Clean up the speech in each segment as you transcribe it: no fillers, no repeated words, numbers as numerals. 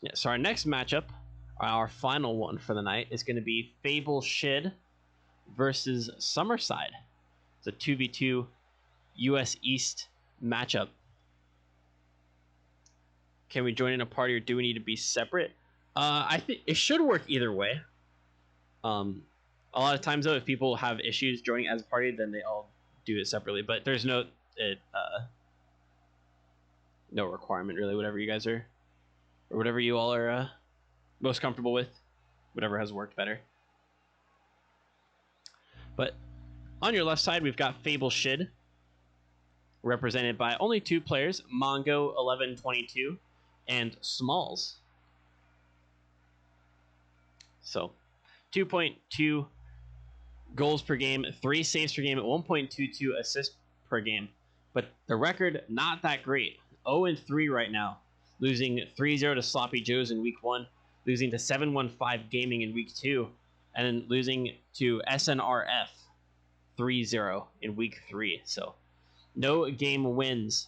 Yeah, so our next matchup, our final one for the night, is going to be Fable Shid versus Summerside. It's a 2v2 US East matchup. Can we join in a party, or do we need to be separate? I think it should work either way. A lot of times, though, if people have issues joining as a party, then they all do it separately. But there's no requirement, really. Whatever you guys are, or whatever you all are most comfortable with, whatever has worked better. But on your left side, we've got Fable Shid, represented by only 2 players, Mongo1122 and Smalls. So 2.2 goals per game, 3 saves per game, 1.22 assists per game. But the record, not that great. 0-3 right now, losing 3-0 to Sloppy Joe's in week 1, losing to 715 Gaming in week 2, and then losing to SNRF 3-0 in week 3. So no game wins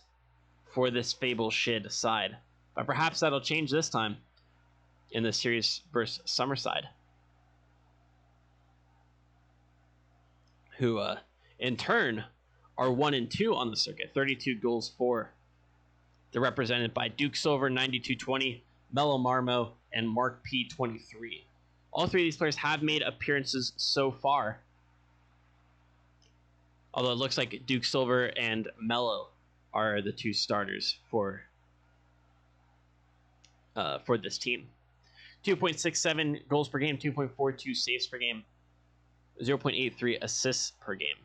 for this Fable Shid side. But perhaps that'll change this time in the series versus Summerside, who in turn are 1-2 on the circuit, 32 goals for. They're represented by Duke Silver 9220, Mello Marmo, and Mark P 23. All 3 of these players have made appearances so far, although it looks like Duke Silver and Mello are the 2 starters for this team. 2.67 goals per game, 2.42 saves per game, 0.83 assists per game.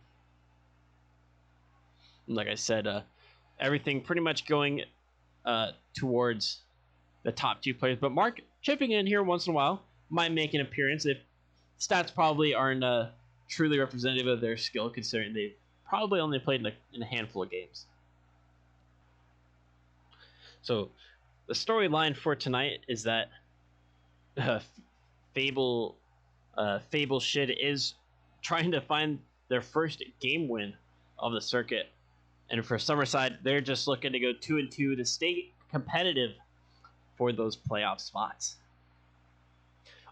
And like I said, everything pretty much going towards the top 2 players. But Mark chipping in here once in a while, might make an appearance. If stats probably aren't truly representative of their skill, considering they've probably only played in a handful of games. So the storyline for tonight is that Fable Shid is trying to find their first game win of the circuit. And for Summerside, they're just looking to go 2-2 to stay competitive for those playoff spots.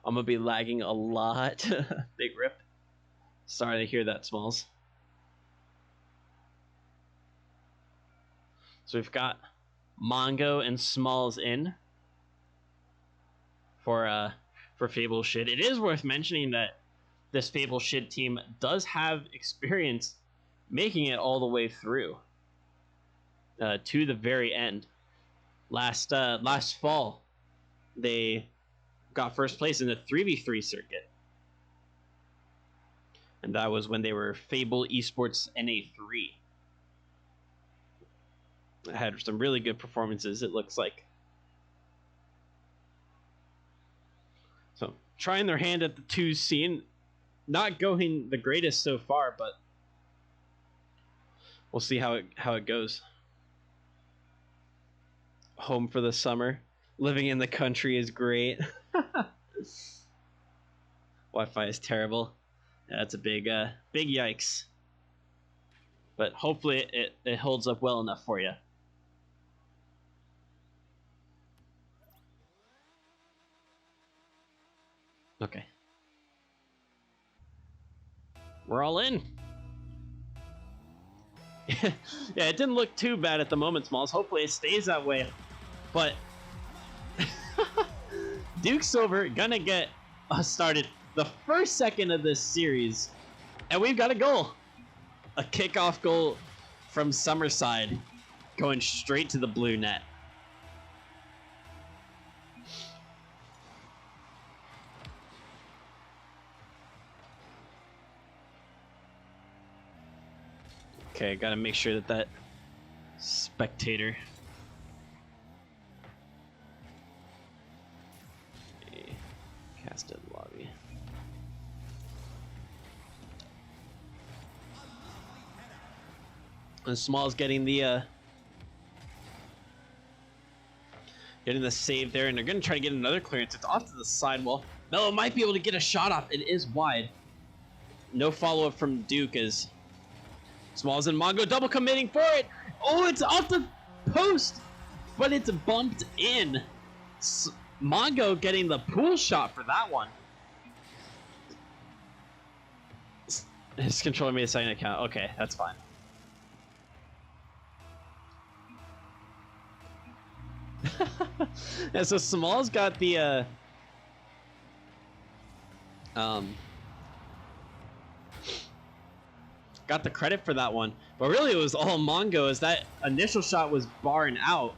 I'm going to be lagging a lot. Big rip. Sorry to hear that, Smalls. So we've got Mongo and Smalls in for Fable Shid. It is worth mentioning that this Fable Shid team does have experience making it all the way through to the very end. Last fall, they got first place in the 3v3 circuit, and that was when they were Fable Esports NA3. Had some really good performances, it looks like. So trying their hand at the 2 scene, not going the greatest so far, but we'll see how it goes. Home for the summer. Living in the country is great. Wi-Fi is terrible. That's a big yikes. But hopefully it holds up well enough for you. Okay. We're all in. Yeah, it didn't look too bad at the moment, Smalls. Hopefully it stays that way. But Duke Silver gonna get us started the first second of this series, and we've got a goal. A kickoff goal from Summerside going straight to the blue net. Okay, gotta make sure that spectator. Okay, casted lobby. And Small's getting the save there, and they're gonna try to get another clearance. It's off to the sidewall. Mello might be able to get a shot off. It is wide. No follow-up from Duke as Smalls and Mongo double committing for it. Oh, it's off the post, but it's bumped in. Mongo getting the pool shot for that one. His controller made a second account. Okay, that's fine. Yeah, so Smalls got the got the credit for that one, but really it was all Mongo, as that initial shot was barring out,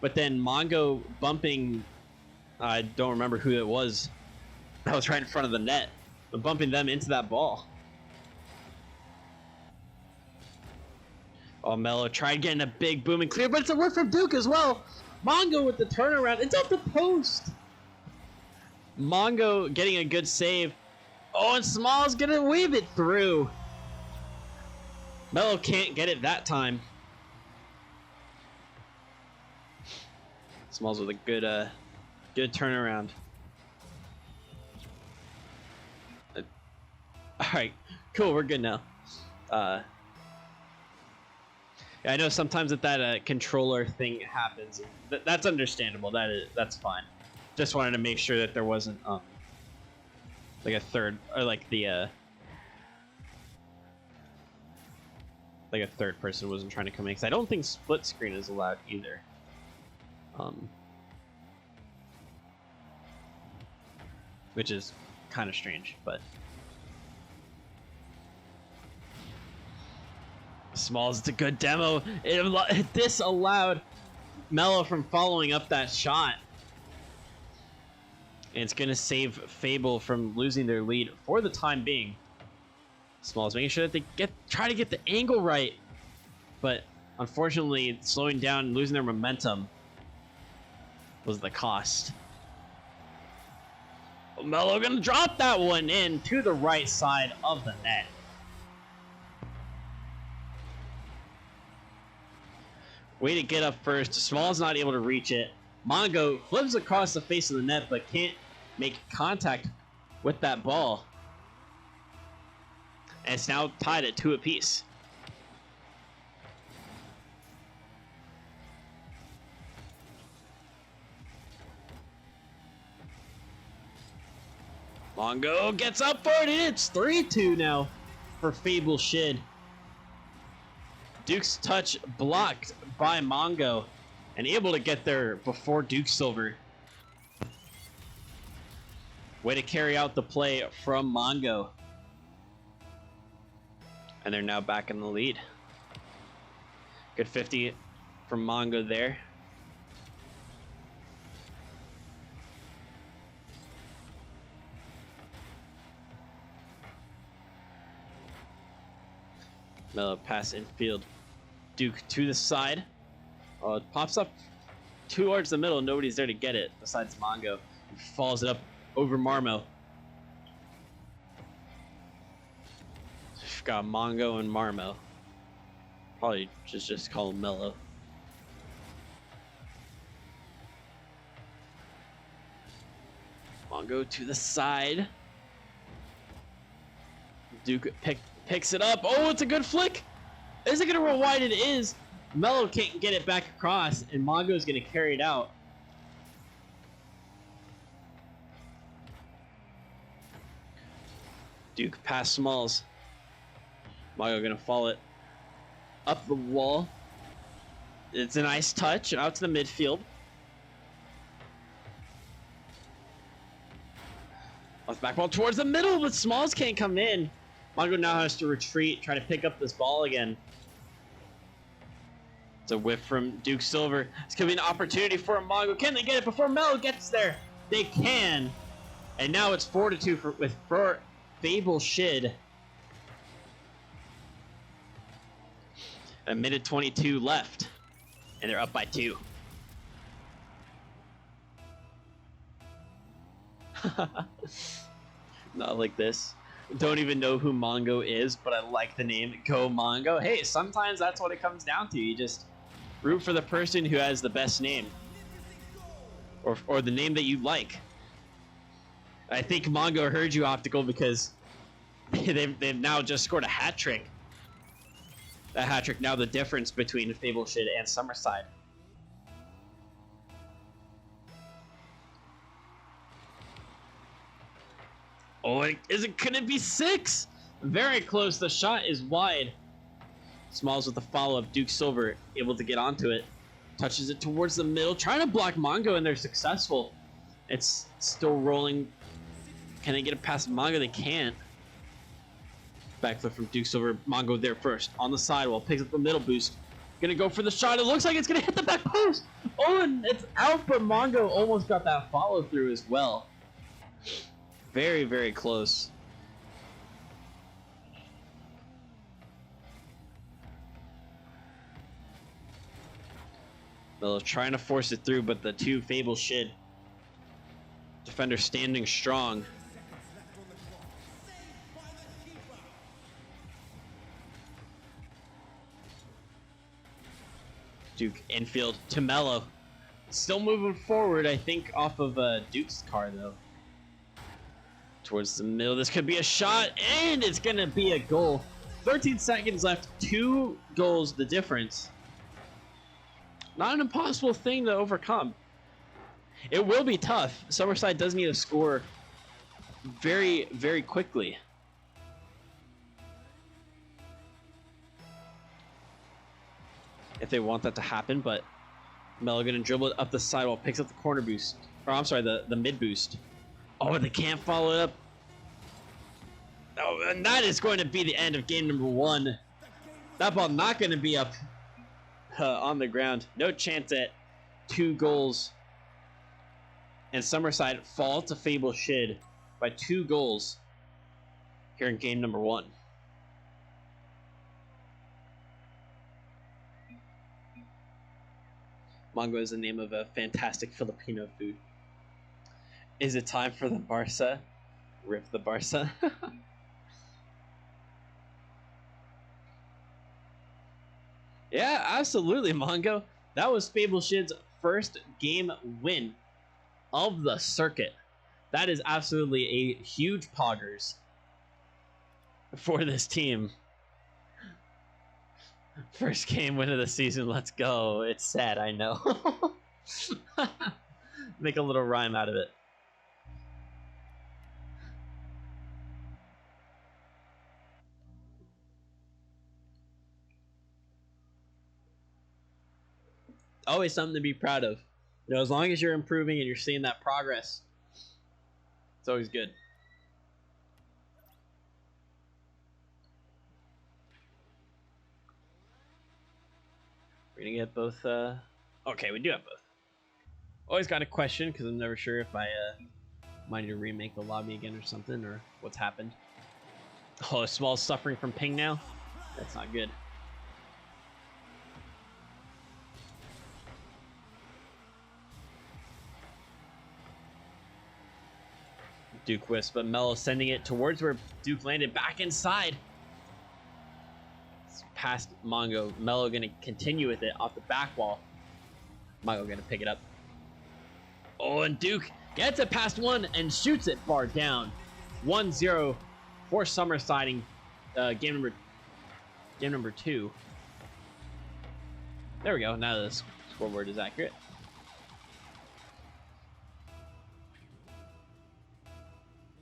but then Mongo bumping, I don't remember who it was that was right in front of the net, but bumping them into that ball. Oh, Mello tried getting a big boom and clear, but it's a work from Duke as well. Mongo with the turnaround. It's off the post. Mongo getting a good save. Oh, and Small's gonna weave it through. Mello can't get it that time. Smalls with a good good turnaround. All right, cool. We're good now. I know sometimes that controller thing happens. That's understandable. That's fine. Just wanted to make sure that there wasn't like a third, or like the like a third person wasn't trying to come in, because I don't think split screen is allowed either. Which is kind of strange, but Smalls, it's a good demo. This allowed Mello from following up that shot. And it's going to save Fable from losing their lead for the time being. Smalls making sure that they try to get the angle right. But unfortunately, slowing down and losing their momentum was the cost. Mello going to drop that one in to the right side of the net. Way to get up first. Small's not able to reach it. Mongo flips across the face of the net, but can't make contact with that ball. And it's now tied at 2 apiece. Mongo gets up for it, and it's 3-2 now for Fable Shid. Duke's touch blocked by Mongo and able to get there before Duke Silver. Way to carry out the play from Mongo. And they're now back in the lead. Good 50 from Mongo there. Mello pass infield. Duke to the side. Oh, it pops up towards the middle. Nobody's there to get it besides Mongo. He falls it up over Marmo. We've got Mongo and Marmo. Probably just call him Mello. Mongo to the side. Duke picks it up. Oh, it's a good flick. Is it going to roll wide? It is. Mello can't get it back across, and Mongo's going to carry it out. Duke past Smalls. Mongo going to follow it up the wall. It's a nice touch out to the midfield. Off back ball towards the middle, but Smalls can't come in. Mongo now has to retreat, try to pick up this ball again. It's a whiff from Duke Silver. It's going to be an opportunity for Mongo. Can they get it before Mello gets there? They can. And now it's 4-2 for Fable Shid. A minute 22 left. And they're up by 2. Not like this. Don't even know who Mongo is, but I like the name. Go Mongo. Hey, sometimes that's what it comes down to. You just root for the person who has the best name. Or the name that you like. I think Mongo heard you, Optical, because they've now just scored a hat trick. That hat trick now the difference between Fable Shid and Summerside. Oh, could it be 6? Very close. The shot is wide. Smalls with the follow-up. Duke Silver able to get onto it. Touches it towards the middle. Trying to block Mongo, and they're successful. It's still rolling. Can they get it past Mongo? They can't. Backflip from Duke Silver. Mongo there first. On the sidewall. Picks up the middle boost. Gonna go for the shot. It looks like it's gonna hit the back post. Oh, and it's out, but Mongo almost got that follow-through as well. Very, very close. Melo trying to force it through, but the two Fable Shid defenders standing strong. Duke infield to Melo. Still moving forward, I think, off of Duke's car, though. Towards the middle. This could be a shot, and it's going to be a goal. 13 seconds left. 2 goals, the difference. Not an impossible thing to overcome. It will be tough. Summerside does need to score very, very quickly. If they want that to happen, but Melo gonna dribble it up the sidewall, picks up the corner boost. Or I'm sorry, the mid boost. Oh, they can't follow it up. Oh, and that is going to be the end of game number 1. That ball not going to be up on the ground. No chance at 2 goals. And Summerside fall to Fable Shid by 2 goals here in game number 1. Mongo is the name of a fantastic Filipino food. Is it time for the Barca? Rip the Barca. Yeah, absolutely, Mongo. That was Fable Shid's first game win of the circuit. That is absolutely a huge poggers for this team. First game win of the season, let's go. It's sad, I know. Make a little rhyme out of it. Always something to be proud of. You know, as long as you're improving and you're seeing that progress, it's always good. We're gonna get both. Okay, we do have both. Always got a question because I'm never sure if I might need to remake the lobby again or something, or what's happened. Oh, Small suffering from ping now. That's not good. Duke wisp, but Melo sending it towards where Duke landed, back inside. It's past Mongo. Melo gonna continue with it off the back wall. Mongo gonna pick it up. Oh, and Duke gets it past one and shoots it far down. 1-0 for Summerside in game number 2. There we go. Now the scoreboard is accurate.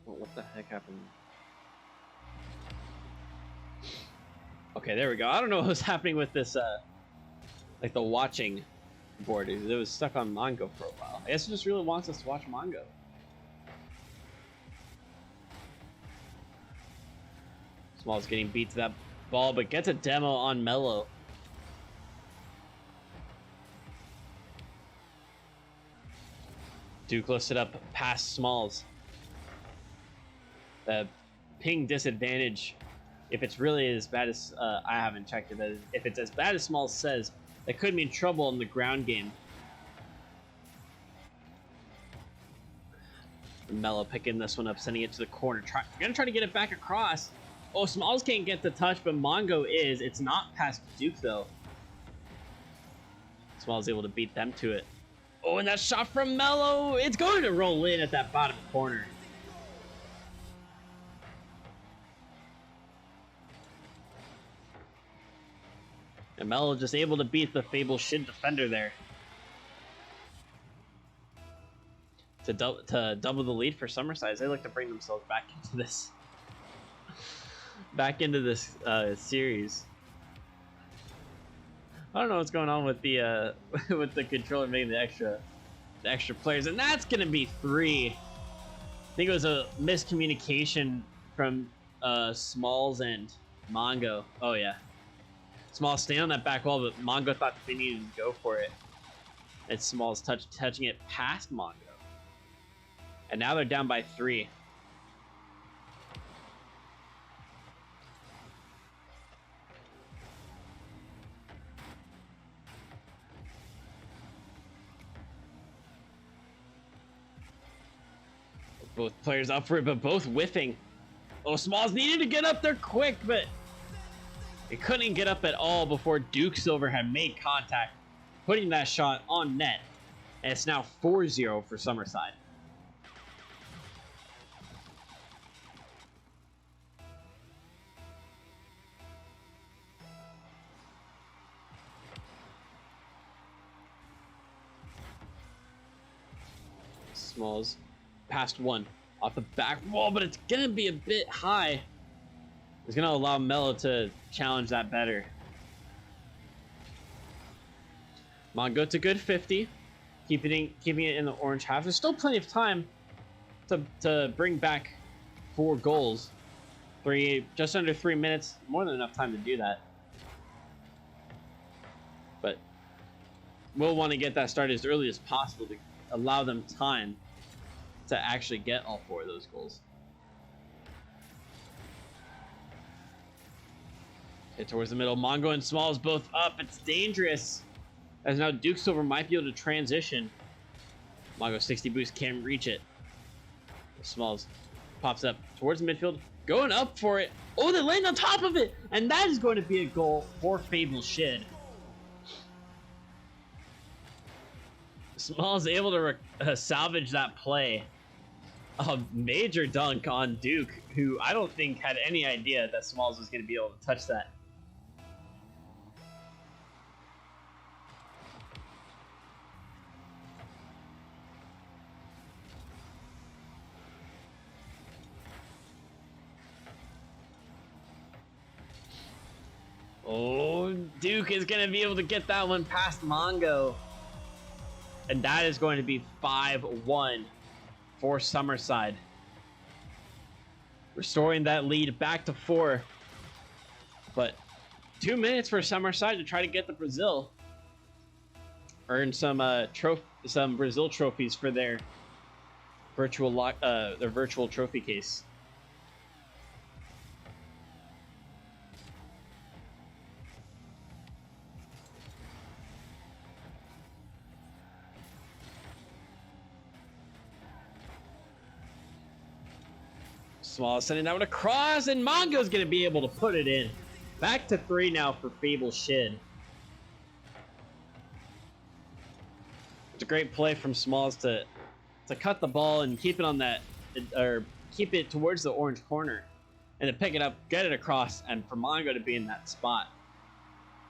What the heck happened? Okay, there we go. I don't know what was happening with this, like the watching board. It was stuck on Mongo for a while. I guess it just really wants us to watch Mongo. Small's getting beat to that ball, but gets a demo on Melo. Duke lifts it up past Smalls. The ping disadvantage, if it's really as bad as I haven't checked it, but if it's as bad as Smalls says, that could mean trouble in the ground game. Melo picking this one up, sending it to the corner. Gonna try to get it back across. Oh, Smalls can't get the touch, but Mongo is. It's not past Duke though. Smalls able to beat them to it. Oh, and that shot from Melo, it's going to roll in at that bottom corner. And Melo just able to beat the Fable Shid defender there. to double the lead for Summerside. They look to bring themselves back into this series. I don't know what's going on with the with the controller making the extra players, and that's gonna be 3. I think it was a miscommunication from Smalls and Mongo. Oh yeah, Smalls staying on that back wall, but Mongo thought they needed to go for it. And Smalls touching it past Mongo. And now they're down by 3. Both players up for it, but both whiffing. Oh, Smalls needed to get up there quick, but it couldn't get up at all before Duke Silver had made contact, putting that shot on net. And it's now 4-0 for Summerside. Smalls past 1 off the back wall, but it's gonna be a bit high. It's gonna allow Mello to challenge that better. Mongo, it's a good 50, keeping it in the orange half. There's still plenty of time to bring back 4 goals. Just under 3 minutes, more than enough time to do that. But we'll want to get that started as early as possible to allow them time to actually get all 4 of those goals. Hit towards the middle. Mongo and Smalls both up. It's dangerous. As now Duke Silver might be able to transition. Mongo 60 boost, can't reach it. Smalls pops up towards the midfield, going up for it. Oh, they land on top of it, and that is going to be a goal for Fable Shid. Smalls able to salvage that play. A major dunk on Duke, who I don't think had any idea that Smalls was going to be able to touch that. Oh, Duke is going to be able to get that one past Mongo. And that is going to be 5-1 for Summerside. Restoring that lead back to 4. But 2 minutes for Summerside to try to get the Brazil. Earn some Brazil trophies for their virtual trophy case. Small sending that one across, and Mongo's going to be able to put it in. Back to 3 now for Fable Shid. It's a great play from Smalls to cut the ball and keep it on that, or keep it towards the orange corner, and to pick it up, get it across, and for Mongo to be in that spot.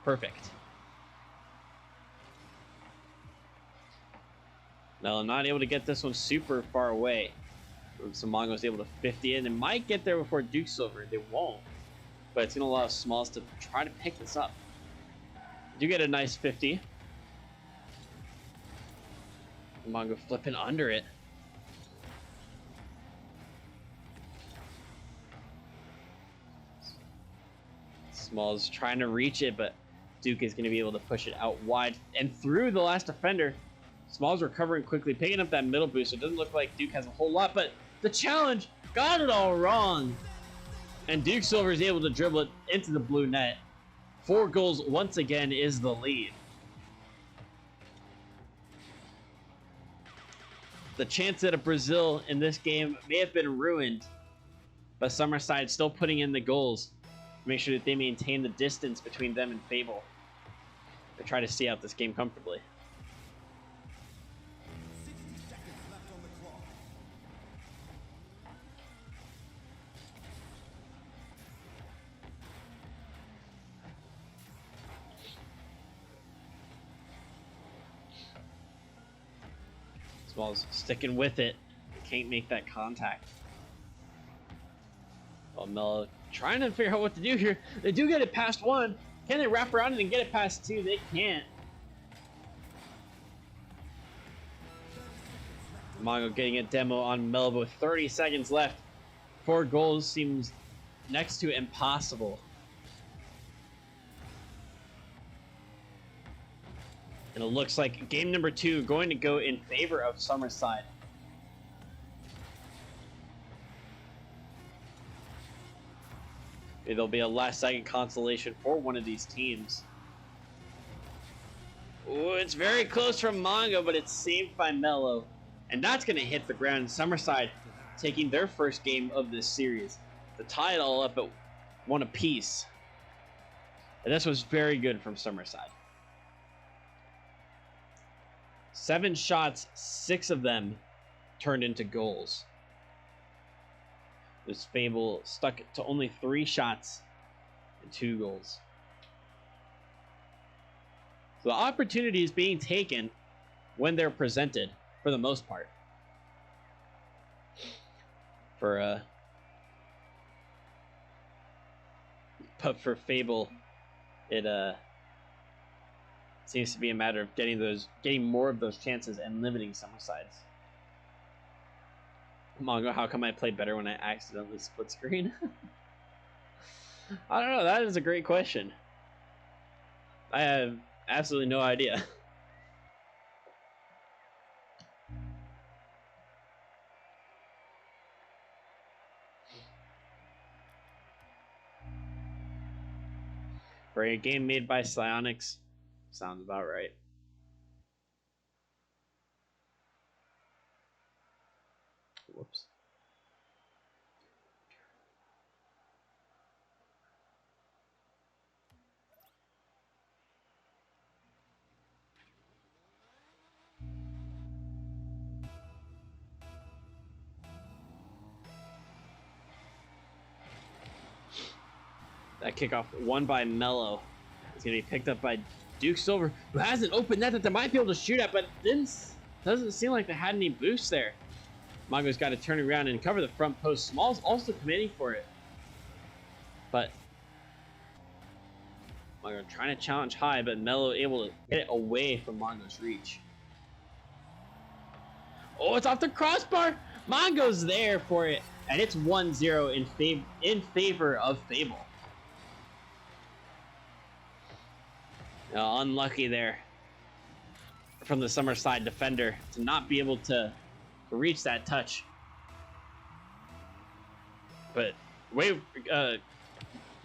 Perfect. Now, I'm not able to get this one super far away. So Mongo's able to 50 in and might get there before Duke Silver. They won't, but it's going to allow Smalls to try to pick this up. Do get a nice 50. Mongo flipping under it. Smalls trying to reach it, but Duke is going to be able to push it out wide and through the last defender. Smalls recovering quickly, picking up that middle boost. It doesn't look like Duke has a whole lot, but the challenge got it all wrong. And Duke Silver is able to dribble it into the blue net. 4 goals once again is the lead. The chance at a Brazil in this game may have been ruined, but Summerside still putting in the goals to make sure that they maintain the distance between them and Fable. They try to see out this game comfortably. Smalls sticking with it. Can't make that contact. Oh, Mello trying to figure out what to do here. They do get it past one. Can they wrap around it and get it past two? They can't. Mongo getting a demo on Mello with 30 seconds left. 4 goals seems next to impossible. And it looks like game number 2 going to go in favor of Summerside. Maybe there'll be a last second consolation for one of these teams. Ooh, it's very close from Mongo, but it's saved by Mello. And that's going to hit the ground. Summerside taking their first game of this series to tie it all up at 1 apiece. And this was very good from Summerside. 7 shots, 6 of them turned into goals. This Fable stuck to only 3 shots and 2 goals. So the opportunity is being taken when they're presented, for the most part. But for Fable, it seems to be a matter of getting more of those chances and limiting Summerside's. Mongo, how come I played better when I accidentally split screen? I don't know. That is a great question. I have absolutely no idea. For a game made by Psyonix, sounds about right. Whoops. That kickoff won by Mello. It's going to be picked up by Duke Silver, who has an open net that they might be able to shoot at, but doesn't seem like they had any boosts there. Mongo's got to turn around and cover the front post. Small's also committing for it. But Mongo trying to challenge high, but Mello able to get it away from Mongo's reach. Oh, it's off the crossbar! Mongo's there for it, and it's 1-0 in favor of Fable. Unlucky there from the Summerside defender to not be able to reach that touch. But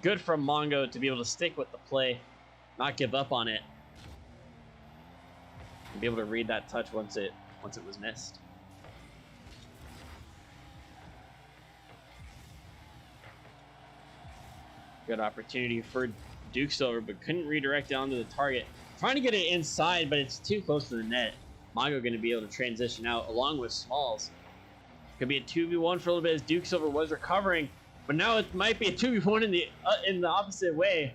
good from Mongo to be able to stick with the play, not give up on it, and be able to read that touch once it was missed. Good opportunity for Duke Silver, but couldn't redirect it onto the target. Trying to get it inside, but it's too close to the net. Mongo going to be able to transition out along with Smalls. Could be a 2v1 for a little bit as Duke Silver was recovering, but now it might be a 2v1 in the opposite way.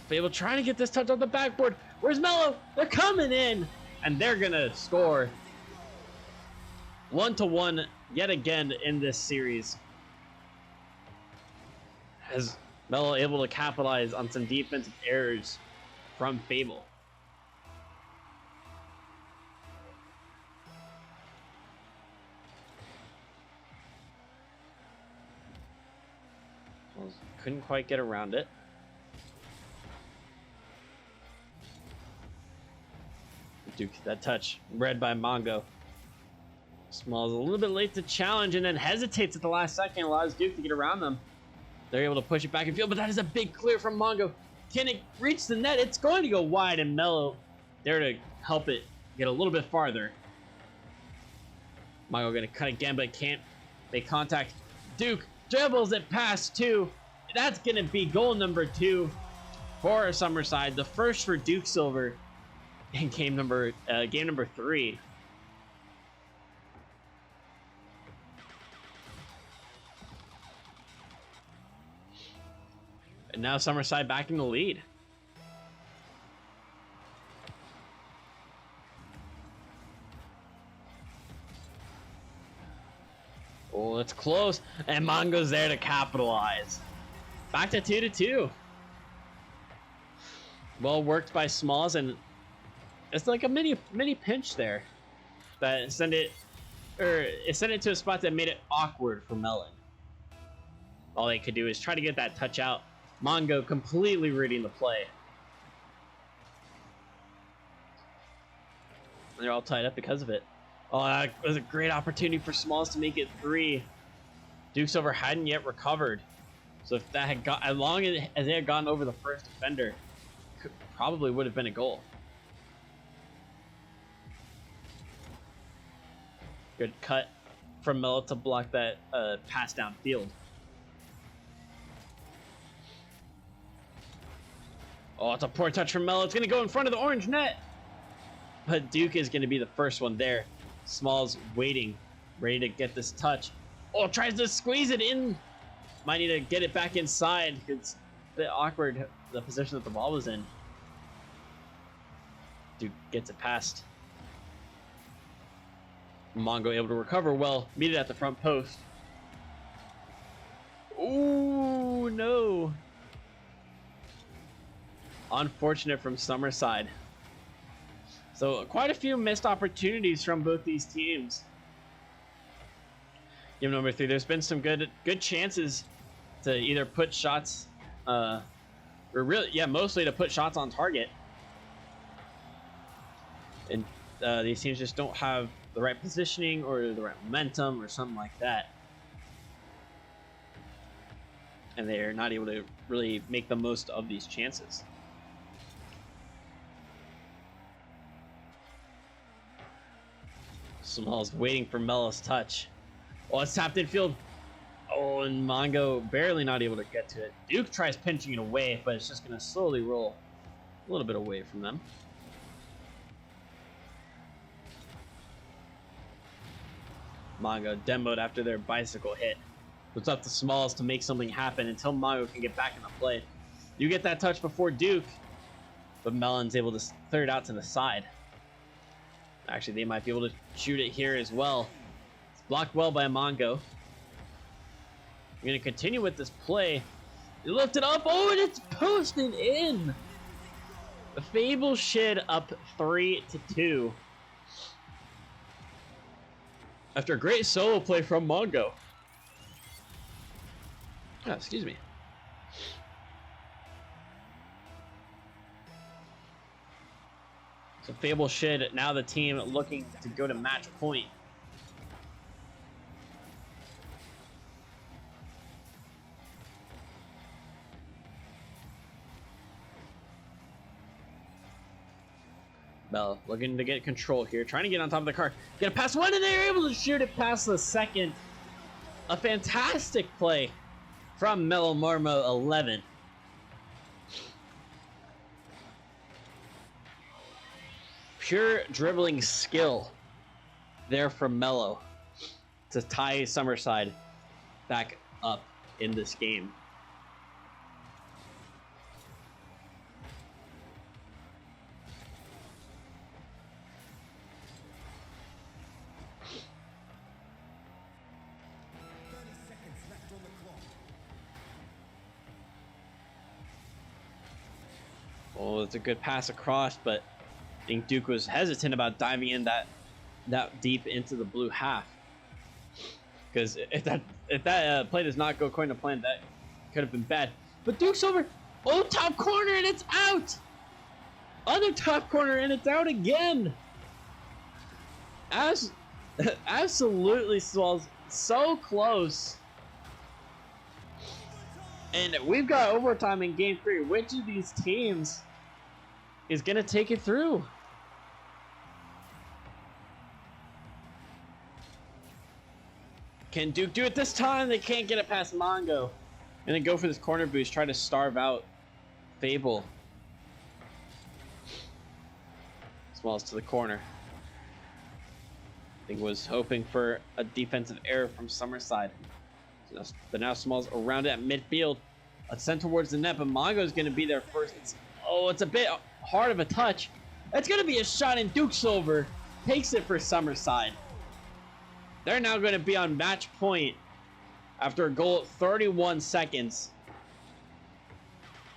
Fable trying to get this touch on the backboard. Where's Mello? They're coming in, and they're going to score. 1-1 yet again in this series. As Mello able to capitalize on some defensive errors from Fable. Couldn't quite get around it. Duke, that touch read by Mongo. Smalls a little bit late to challenge and then hesitates at the last second, allows Duke to get around them. They're able to push it back in field, but that is a big clear from Mongo. Can it reach the net? It's going to go wide, and Mello there to help it get a little bit farther. Mongo going to cut again, but can't make contact. Duke dribbles it past 2. That's going to be goal number 2 for Summerside. The first for Duke Silver in game number 3. And now Summerside back in the lead. Oh, it's close. And Mongo's there to capitalize. Back to 2-2. Well worked by Smalls, and it's like a mini pinch there that sent it to a spot that made it awkward for Melon. All they could do is try to get that touch out. Mongo completely reading the play. They're all tied up because of it. Oh, that was a great opportunity for Smalls to make it 3. Duke's over hadn't yet recovered. So if that had got, as long as they had gotten over the first defender, probably would have been a goal. Good cut from Melo to block that pass downfield. Oh, it's a poor touch from Melo. It's going to go in front of the orange net. But Duke is going to be the first one there. Smalls waiting, ready to get this touch. Oh, tries to squeeze it in. Might need to get it back inside. It's a bit awkward, the position that the ball was in. Duke gets it past. Mongo able to recover well. Meet it at the front post. Ooh, no. Unfortunate from Summerside. So quite a few missed opportunities from both these teams. Game number 3. There's been some good chances to either put shots, or mostly to put shots on target. And these teams just don't have the right positioning or the right momentum or something like that. And they're not able to really make the most of these chances. Smalls waiting for Melo's touch. Oh, it's tapped in field. Oh, and Mongo barely not able to get to it. Duke tries pinching it away, but it's just going to slowly roll a little bit away from them. Mongo demoed after their bicycle hit. It's up to Smalls to make something happen until Mongo can get back in the play. You get that touch before Duke, but Melon's able to clear it out to the side. Actually, they might be able to shoot it here as well. It's blocked well by Mongo. We're going to continue with this play. You lift it up. Oh, and it's posted in. The Fable Shid up 3-2. After a great solo play from Mongo. Oh, excuse me. So Fable Shid, now the team looking to go to match point. Bell looking to get control here, trying to get on top of the car. Get a pass one, and they're able to shoot it past the second. A fantastic play from Melo Marmo 11. Pure dribbling skill there from Melo to tie Summerside back up in this game. Oh, it's a good pass across, but I think Duke was hesitant about diving in that deep into the blue half. Because if that play does not go according to plan, that could have been bad. But Duke's over. Oh, top corner, and it's out. Other top corner, and it's out again. Absolutely so close. And we've got overtime in game 3. Which of these teams is going to take it through? Can Duke do it this time? They can't get it past Mongo. And then go for this corner boost, try to starve out Fable. Smalls to the corner. I think was hoping for a defensive error from Summerside. But now Smalls around it at midfield. Sent towards the net, but Mongo's going to be there first. It's a bit hard of a touch. That's going to be a shot, and Duke's over. Takes it for Summerside. They're now going to be on match point after a goal 31 seconds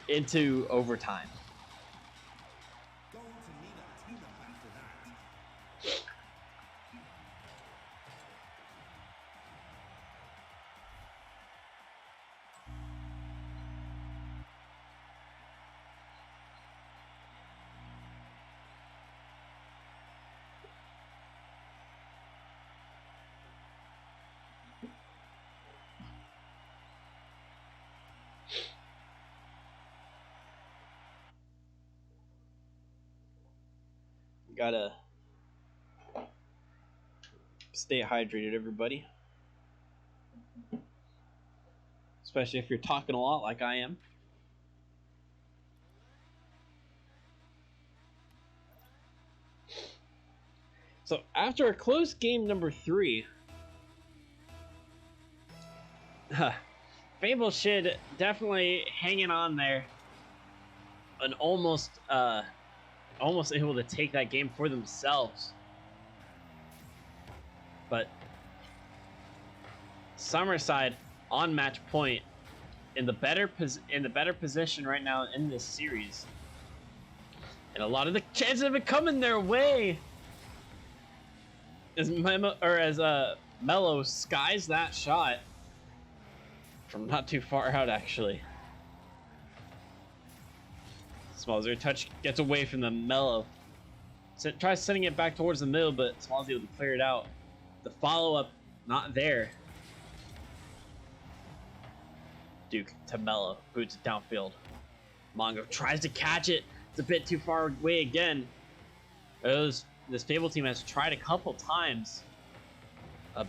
into overtime. Gotta stay hydrated, everybody. Especially if you're talking a lot like I am. So after a close game number 3, Fable Shid definitely hanging on there and almost able to take that game for themselves. But Summerside on match point in the better position right now in this series, and a lot of the chances have been coming their way as Mello skies that shot from not too far out, actually. Smalls, touch gets away from the Mello. Tries sending it back towards the middle, but Smalls able to clear it out. The follow-up, not there. Duke to Mello, boots it downfield. Mongo tries to catch it. It's a bit too far away again. This Fable team has tried a couple times.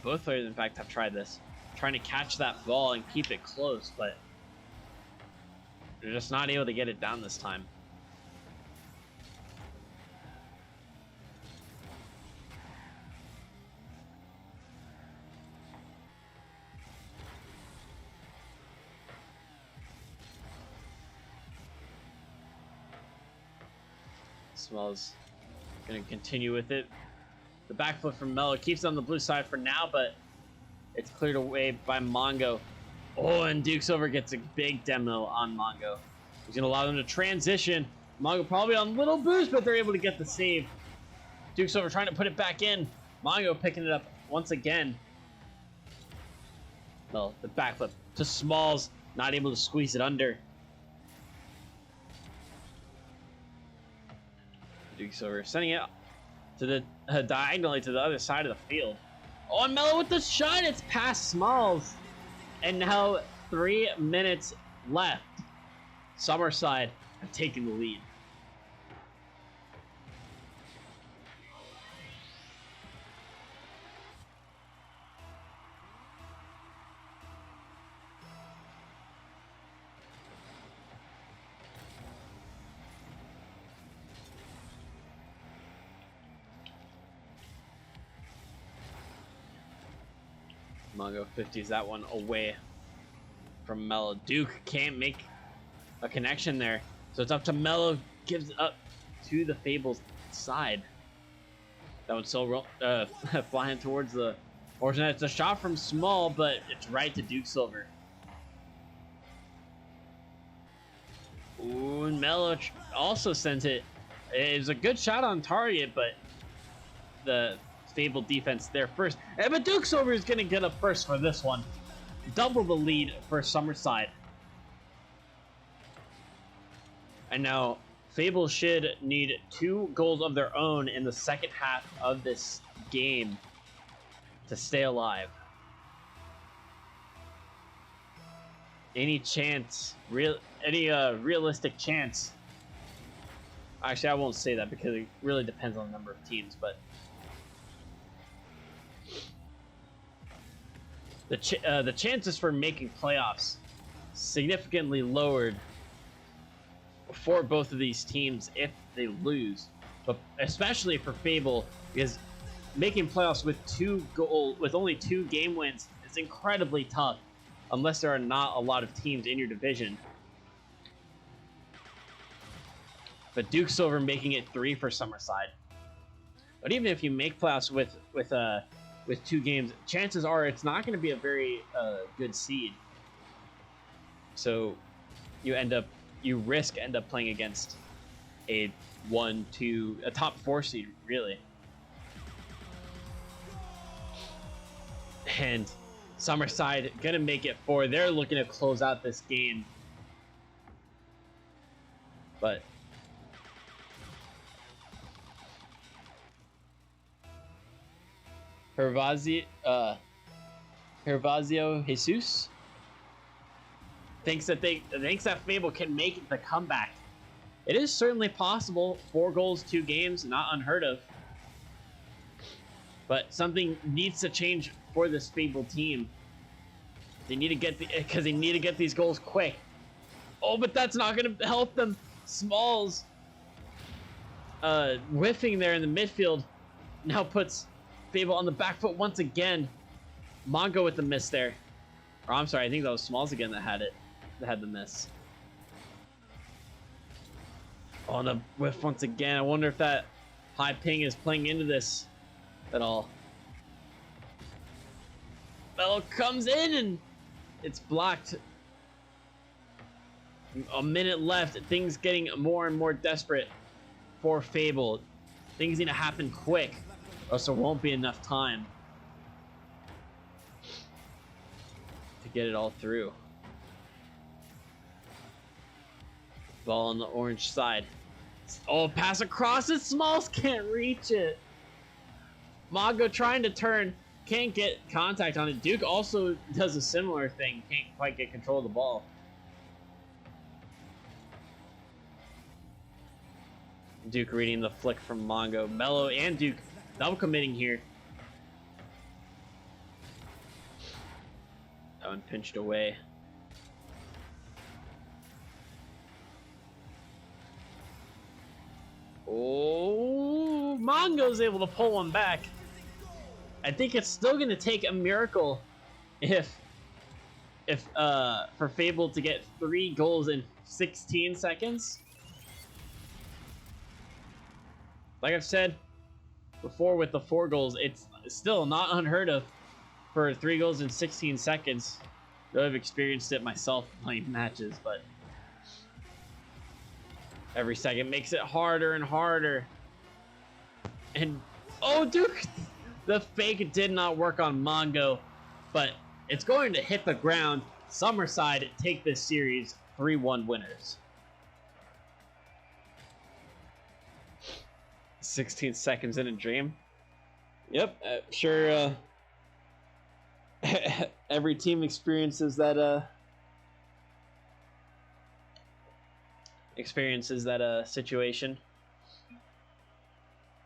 Both players, in fact, have tried this. Trying to catch that ball and keep it close, but they're just not able to get it down this time. Smells gonna continue with it. The backflip from Mello keeps it on the blue side for now, but it's cleared away by Mongo. Oh, and Duke Silver gets a big demo on Mongo. He's gonna allow them to transition. Mongo probably on little boost, but they're able to get the save. Duke Silver trying to put it back in. Mongo picking it up once again. Well, the backflip to Smalls, not able to squeeze it under. Duke Silver sending it to the diagonally to the other side of the field. Oh, and Mello with the shot. It's past Smalls. And now 3 minutes left. Summerside have taken the lead. Mongo 50s that one away from Mello. Duke can't make a connection there, so it's up to Mello. Gives it up to the Fable's side. That one's still flying towards the origin. It's a shot from Small, but it's right to Duke Silver. Ooh, and Mello also sent it. It was a good shot on target, but the Fable defense there first. But Duke Silver is going to get up first for this one. Double the lead for Summerside. And now Fable should need 2 goals of their own in the second half of this game to stay alive. Any chance, realistic chance? Actually, I won't say that because it really depends on the number of teams, but the chances for making playoffs significantly lowered for both of these teams if they lose, but especially for Fable, because making playoffs with only 2 game wins is incredibly tough unless there are not a lot of teams in your division. But Duke Silver making it 3 for Summerside. But even if you make playoffs with with 2 games, chances are it's not going to be a very good seed. So you risk end up playing against a 1-2, a top 4 seed, really. And Summerside gonna make it 4. They're looking to close out this game, but Hervazio Jesus thinks that Fable can make the comeback. It is certainly possible. 4 goals, 2 games, not unheard of. But something needs to change for this Fable team. They need to get they need to get these goals quick. Oh, but that's not going to help them. Smalls whiffing there in the midfield now puts Fable on the back foot once again. Mongo with the miss there. Or I'm sorry, I think that was Smalls again that had the miss. Oh, and the whiff once again. I wonder if that high ping is playing into this at all. Bello comes in and it's blocked. A minute left. Things getting more and more desperate for Fable. Things need to happen quick, or else there won't be enough time to get it all through. Ball on the orange side. Oh, pass across it. Smalls can't reach it. Mongo trying to turn. Can't get contact on it. Duke also does a similar thing. Can't quite get control of the ball. Duke reading the flick from Mongo. Mello and Duke double committing here. That one pinched away. Oh, Mongo's able to pull one back. I think it's still going to take a miracle if for Fable to get 3 goals in 16 seconds. Like I've said before with the 4 goals, it's still not unheard of for 3 goals in 16 seconds. Though I've experienced it myself playing matches, but every second makes it harder and harder. And oh, Duke! The fake did not work on Mongo, but it's going to hit the ground. Summerside take this series 3-1 winners. 16 seconds in a dream. Yep, sure. Every team experiences that. Situation.